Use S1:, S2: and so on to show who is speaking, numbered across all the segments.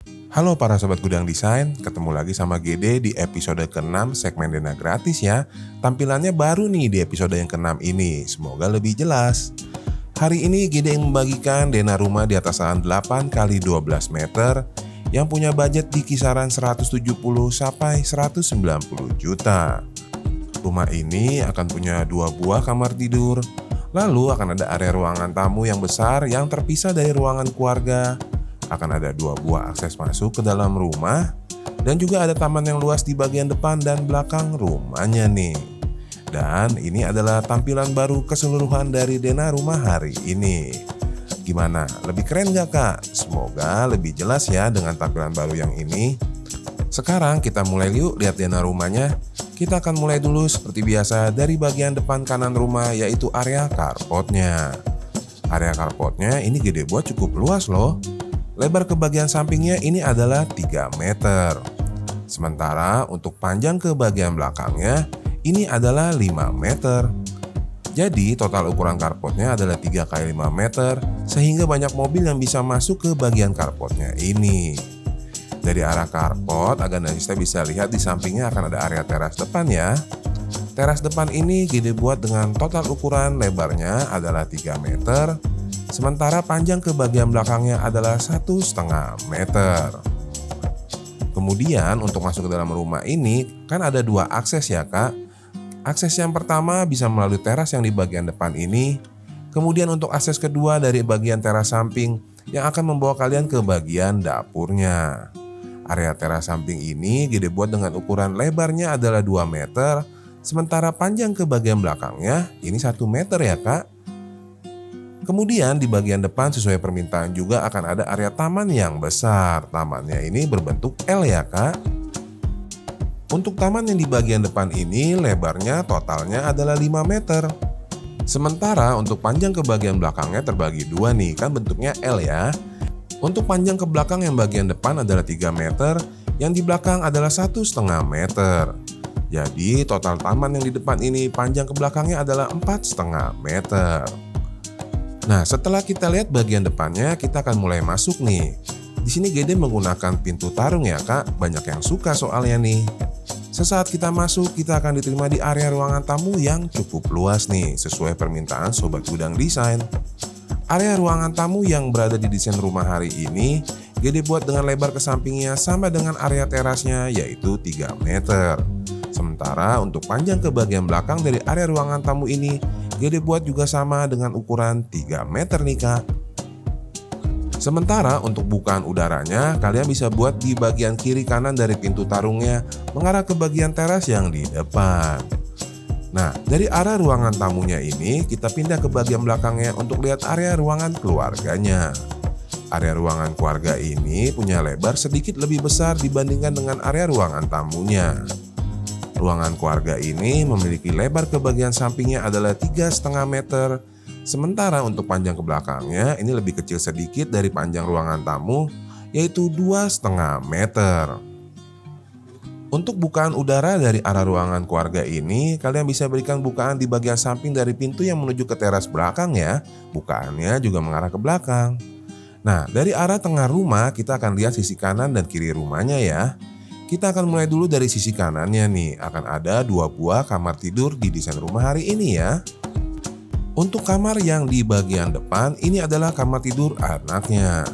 S1: Halo para sobat gudang desain, ketemu lagi sama GD di episode ke-6 segmen Dena Gratis ya. Tampilannya baru nih di episode yang ke-6 ini, semoga lebih jelas. Hari ini GD yang membagikan Dena rumah di atas lahan 8 x 12 meter yang punya budget di kisaran 170 sampai 190 juta. Rumah ini akan punya 2 buah kamar tidur, lalu akan ada area ruangan tamu yang besar yang terpisah dari ruangan keluarga. Akan ada 2 buah akses masuk ke dalam rumah, dan juga ada taman yang luas di bagian depan dan belakang rumahnya nih. Dan ini adalah tampilan baru keseluruhan dari Dena rumah hari ini. Gimana? Lebih keren gak kak? Semoga lebih jelas ya dengan tampilan baru yang ini. Sekarang kita mulai yuk lihat Dena rumahnya. Kita akan mulai dulu seperti biasa dari bagian depan kanan rumah, yaitu area carportnya. Area carportnya ini gede buat cukup luas loh. Lebar ke bagian sampingnya ini adalah 3 meter. Sementara untuk panjang ke bagian belakangnya ini adalah 5 meter. Jadi total ukuran carportnya adalah 3 x 5 meter, sehingga banyak mobil yang bisa masuk ke bagian carportnya ini. Dari arah carport, Agandaista bisa lihat di sampingnya akan ada area teras depan ya. Teras depan ini gede buat dengan total ukuran lebarnya adalah 3 meter. Sementara panjang ke bagian belakangnya adalah 1,5 meter. Kemudian untuk masuk ke dalam rumah ini kan ada 2 akses ya kak. Akses yang pertama bisa melalui teras yang di bagian depan ini. Kemudian untuk akses kedua dari bagian teras samping yang akan membawa kalian ke bagian dapurnya. Area teras samping ini gede buat dengan ukuran lebarnya adalah 2 meter. Sementara panjang ke bagian belakangnya ini 1 meter ya kak. Kemudian di bagian depan sesuai permintaan juga akan ada area taman yang besar. Tamannya ini berbentuk L ya kak. Untuk taman yang di bagian depan ini lebarnya totalnya adalah 5 meter. Sementara untuk panjang ke bagian belakangnya terbagi 2 nih, kan bentuknya L ya. Untuk panjang ke belakang yang bagian depan adalah 3 meter, yang di belakang adalah 1,5 meter. Jadi total taman yang di depan ini panjang ke belakangnya adalah 4,5 meter. Nah, setelah kita lihat bagian depannya, kita akan mulai masuk nih. Di sini GD menggunakan pintu tarung ya kak, banyak yang suka soalnya nih. Sesaat kita masuk, kita akan diterima di area ruangan tamu yang cukup luas nih, sesuai permintaan sobat gudang desain. Area ruangan tamu yang berada di desain rumah hari ini, GD buat dengan lebar ke sampingnya sama dengan area terasnya, yaitu 3 meter. Sementara untuk panjang ke bagian belakang dari area ruangan tamu ini, GD buat juga sama dengan ukuran 3 meter nih kak. Sementara untuk bukaan udaranya, kalian bisa buat di bagian kiri kanan dari pintu tarungnya mengarah ke bagian teras yang di depan. Nah, dari arah ruangan tamunya ini kita pindah ke bagian belakangnya untuk lihat area ruangan keluarganya. Area ruangan keluarga ini punya lebar sedikit lebih besar dibandingkan dengan area ruangan tamunya. Ruangan keluarga ini memiliki lebar ke bagian sampingnya adalah 3,5 meter. Sementara untuk panjang ke belakangnya ini lebih kecil sedikit dari panjang ruangan tamu, yaitu 2,5 meter. Untuk bukaan udara dari arah ruangan keluarga ini, kalian bisa berikan bukaan di bagian samping dari pintu yang menuju ke teras belakang ya. Bukaannya juga mengarah ke belakang. Nah, dari arah tengah rumah kita akan lihat sisi kanan dan kiri rumahnya ya. Kita akan mulai dulu dari sisi kanannya nih. Akan ada 2 buah kamar tidur di desain rumah hari ini ya. Untuk kamar yang di bagian depan ini adalah kamar tidur anaknya.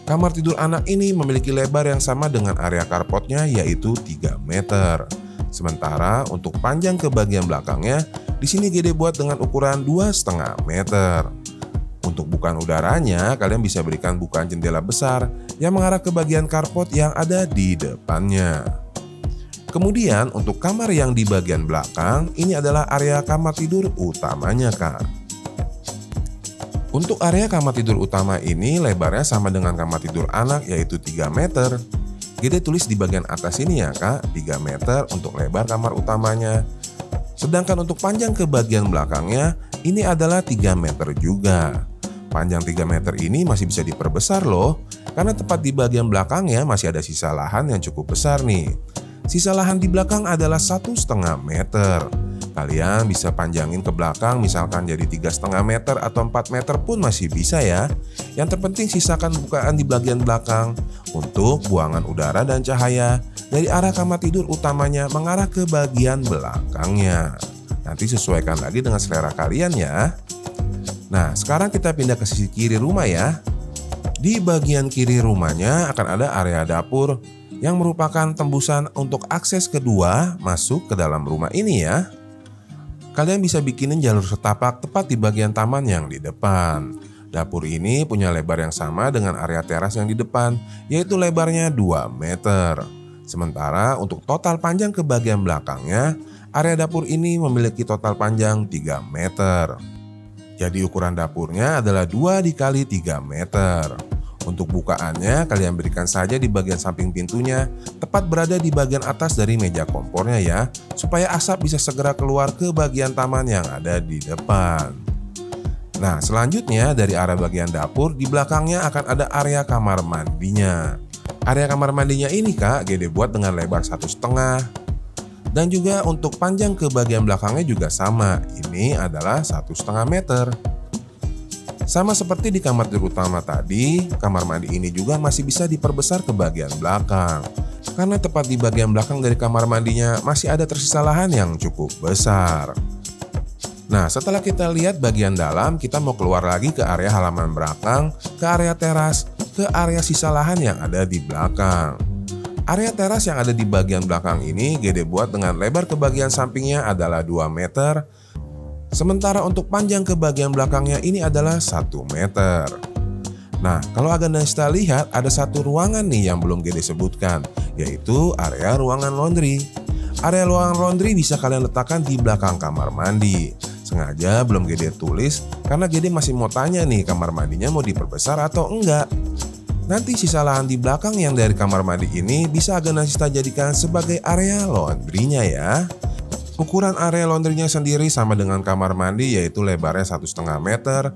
S1: Kamar tidur anak ini memiliki lebar yang sama dengan area carportnya, yaitu 3 meter. Sementara untuk panjang ke bagian belakangnya di sini GD buat dengan ukuran 2,5 meter. Untuk bukaan udaranya, kalian bisa berikan bukaan jendela besar yang mengarah ke bagian carport yang ada di depannya. Kemudian untuk kamar yang di bagian belakang, ini adalah area kamar tidur utamanya kak. Untuk area kamar tidur utama ini lebarnya sama dengan kamar tidur anak, yaitu 3 meter. GD tulis di bagian atas ini ya kak, 3 meter untuk lebar kamar utamanya. Sedangkan untuk panjang ke bagian belakangnya, ini adalah 3 meter juga. Panjang 3 meter ini masih bisa diperbesar loh, karena tepat di bagian belakangnya masih ada sisa lahan yang cukup besar nih. Sisa lahan di belakang adalah 1,5 meter. Kalian bisa panjangin ke belakang misalkan jadi 3,5 meter atau 4 meter pun masih bisa ya. Yang terpenting sisakan bukaan di bagian belakang untuk buangan udara dan cahaya dari arah kamar tidur utamanya mengarah ke bagian belakangnya. Nanti sesuaikan lagi dengan selera kalian ya. Nah, sekarang kita pindah ke sisi kiri rumah ya. Di bagian kiri rumahnya akan ada area dapur yang merupakan tembusan untuk akses kedua masuk ke dalam rumah ini ya. Kalian bisa bikinin jalur setapak tepat di bagian taman yang di depan. Dapur ini punya lebar yang sama dengan area teras yang di depan, yaitu lebarnya 2 meter. Sementara untuk total panjang ke bagian belakangnya, area dapur ini memiliki total panjang 3 meter. Jadi ukuran dapurnya adalah 2 dikali 3 meter. Untuk bukaannya kalian berikan saja di bagian samping pintunya, tepat berada di bagian atas dari meja kompornya ya, supaya asap bisa segera keluar ke bagian taman yang ada di depan. Nah, selanjutnya dari arah bagian dapur, di belakangnya akan ada area kamar mandinya. Area kamar mandinya ini Kak, Gede buat dengan lebar 1,5. Dan juga untuk panjang ke bagian belakangnya juga sama, ini adalah 1,5 meter. Sama seperti di kamar tidur utama tadi, kamar mandi ini juga masih bisa diperbesar ke bagian belakang. Karena tepat di bagian belakang dari kamar mandinya masih ada tersisa lahan yang cukup besar. Nah, setelah kita lihat bagian dalam, kita mau keluar lagi ke area halaman belakang, ke area teras, ke area sisa lahan yang ada di belakang. Area teras yang ada di bagian belakang ini Gede buat dengan lebar ke bagian sampingnya adalah 2 meter. Sementara untuk panjang ke bagian belakangnya ini adalah 1 meter. Nah, kalau Aganesta lihat ada satu ruangan nih yang belum Gede sebutkan, yaitu area ruangan laundry. Area ruangan laundry bisa kalian letakkan di belakang kamar mandi. Sengaja belum Gede tulis karena Gede masih mau tanya nih kamar mandinya mau diperbesar atau enggak. Nanti sisa lahan di belakang yang dari kamar mandi ini bisa Aganesta jadikan sebagai area laundrynya ya. Ukuran area laundrynya sendiri sama dengan kamar mandi, yaitu lebarnya 1,5 meter.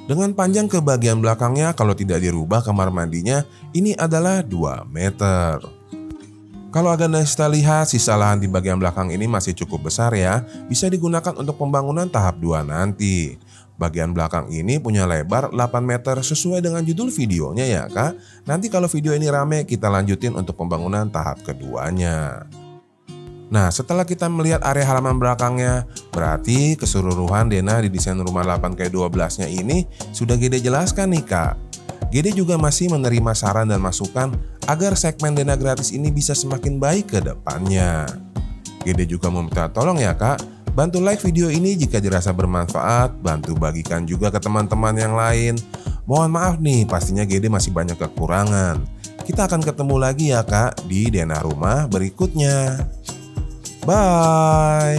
S1: Dengan panjang ke bagian belakangnya kalau tidak dirubah kamar mandinya ini adalah 2 meter. Kalau Aganesta lihat sisa lahan di bagian belakang ini masih cukup besar ya, bisa digunakan untuk pembangunan tahap 2 nanti. Bagian belakang ini punya lebar 8 meter sesuai dengan judul videonya ya Kak. Nanti kalau video ini rame kita lanjutin untuk pembangunan tahap keduanya. Nah, setelah kita melihat area halaman belakangnya, berarti keseluruhan Dena di desain rumah 8x12-nya ini sudah Gede jelaskan nih Kak. Gede juga masih menerima saran dan masukan agar segmen Dena gratis ini bisa semakin baik ke depannya. Gede juga meminta tolong ya Kak, bantu like video ini jika dirasa bermanfaat, bantu bagikan juga ke teman-teman yang lain. Mohon maaf nih, pastinya Gede masih banyak kekurangan. Kita akan ketemu lagi ya Kak di Dena Rumah berikutnya. Bye.